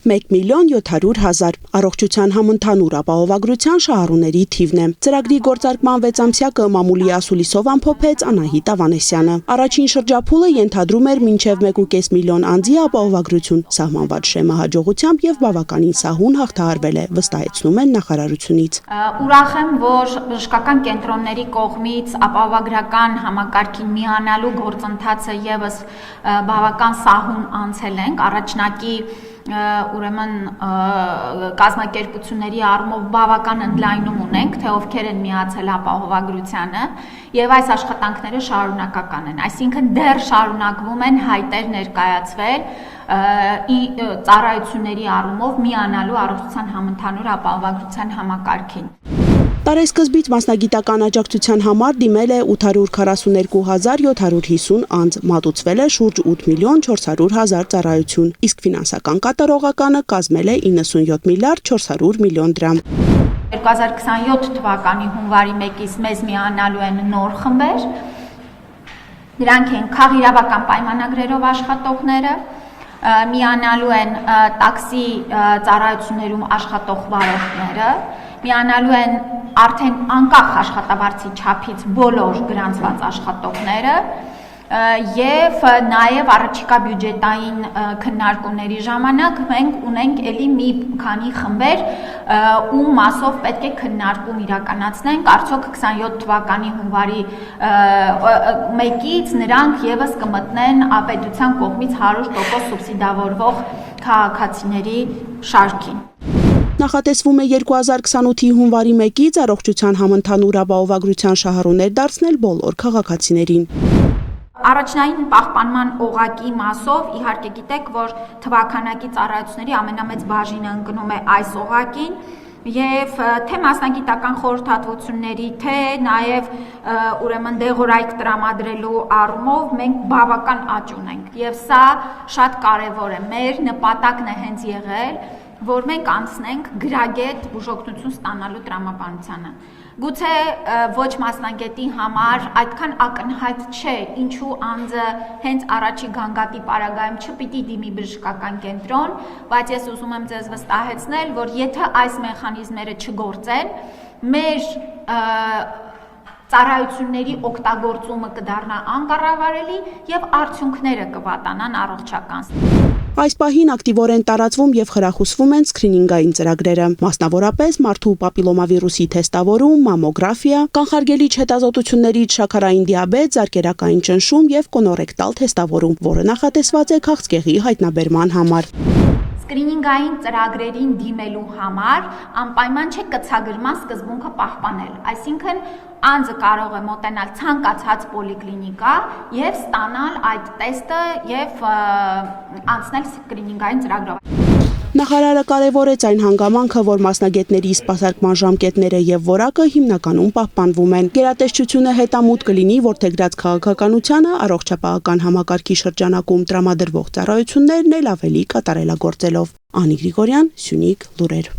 1,700,000 առողջության համընդհանուր ապահովագրության շահառուների թիվն է։ Ծրագրի գործարկման 6-ամսյակը մամուլի ասուլիսով ամփոփեց Անահիտ Ավանեսյանը։ Առաջին շրջափուլը ենթադրում էր մինչև 1,5 միլիոն անձի ապահովագրություն, սահմանված շեմը հաջողությամբ եւ բավականին սահուն հաղթահարվել է, վստահեցնում են նախարարությունից։ Ուրախ եմ, որ բժշկական կենտրոնների կողմից ապահովագրական համակարգին միանալու գործընթացը եւս բավական սահուն անցել ենք, առաջնակի ուրեմն կազմակերպությունների առումով բավական ընդլայնում ունենք, թե ովքեր են միացել ապահովագրությանը եւ այս աշխատանքները շարունակական են, այսինքն դեռ շարունակվում են հայտեր ներկայացվել ծառայությունների առումով միանալու առողջության համընդհանուր ապահովագրության համակարգին։ Տարեսկզբից մասնագիտական աջակցության համար դիմել է 842,750 անձ, մատուցվել է շուրջ 8,400,000 ծառայություն, իսկ ֆինանսական կատարողականը կազմել է 97,400,000,000 դրամ։ 2027 թվականի հունվարի 1-ից մեզ միանալու են նոր խմբեր, դրանք են քաղիրավական պայմանագրերով աշխատողները, միանալու են տաքսի ծառայություններում աշխատող վարորդները, միանալու են արդեն անկախ աշխատավարձի չափից բոլոր գրանցված աշխատողները եւ նաեւ առաջիկա բյուջետային քննարկումների ժամանակ մենք ունենք ելի մի քանի խմբեր ու մասով պետք է քննարկում իրականացնենք, արդյոք 27 թվականի հունվարի 1-ից նրանք եւս կմտնեն պետության կողմից 100% սուբսիդավորվող քաղաքացիների շարքին։ Նախատեսվում է 2028-ի հունվարի 1-ից առողջության համընդհանուր ապահովագրության շահառուներ դարձնել բոլոր քաղաքացիներին։ Առաջնային պահպանման օղակի մասով իհարկե գիտեք, որ թվականակի ծառայությունների ամենամեծ բաժինը ընկնում է այս օղակին եւ թե մասնագիտական խորհրդատվությունների, թե նաեւ ուրեմն դեղորայք տրամադրելու առումով մենք բավական աճ ունենք եւ սա շատ կարեւոր է։ Մեր նպատակն է հենց եղել, որ մենք անցնենք գրագետ բուժօգնություն ստանալու տրամաբանությանը։ Գուցե ոչ մասնագետի համար այդքան ակնհայտ չէ, ինչու անձը հենց առաջի գանգատի պարագայում չպիտի դիմի բժշկական կենտրոն, բայց ես ուզում եմ ձեզ վստահեցնել, որ եթե այս մեխանիզմները չգործեն, մեր ծառայությունների օգտագործումը կդառնա անկառավարելի եւ արդյունքները կվատանան առողջական։ Այս պահին ակտիվորեն տարածվում եւ խրախուսվում են սկրինինգային ծրագրերը, մասնավորապես մարդու պապիլոմավիրուսի թեստավորում, մամոգրաֆիա, կանխարգելիչ հետազոտություններից շաքարային դիաբետ, զարկերակային ճնշում եւ կոնորեկտալ թեստավորում, որը նախատեսված է քաղցկեղի հայտնաբերման համար։ Սկրինինգային ծրագրերին դիմելու համար անպայման չէ կցագրման սկզբունքը պահպանել, այսինքն անձը կարող է մոտենալ ցանկացած պոլիկլինիկա եւ ստանալ այդ տեստը եւ անցնել սկրինինգային ծրագրով։ Նախարարը կարևորեց այն հանգամանքը, որ մասնագետների սպասարկման ժամկետները եւ որակը հիմնականում պահպանվում են։ Գերատեսչությունը հետամուտ կլինի որդեգրած քաղաքականությանը առողջապահական համակարգի շրջանակում տրամադրվող ծառայություններն էլ ավելի կատարելագործելով։ Անի Գրիգորյան, Սյունիք լուրեր։